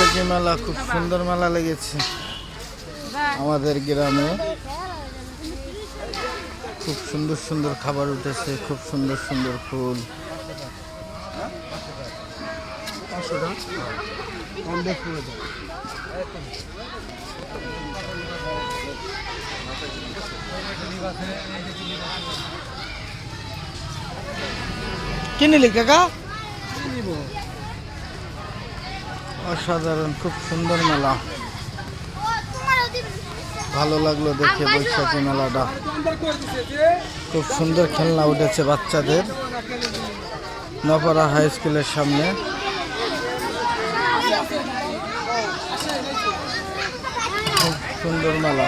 বৈশাখী মেলা খুব সুন্দর মেলা লেগেছে আমাদের গ্রামে। খুব সুন্দর সুন্দর খাবার উঠেছে, খুব সুন্দর সুন্দর ফুল। কি নিলি কাকা? অসাধারণ, খুব সুন্দর মেলা। ভালো লাগলো দেখে বৈশাখী মেলাটা। খুব সুন্দর খেলনা উঠেছে বাচ্চাদের নপাড়া হাই স্কুলের সামনে। খুব সুন্দর মেলা।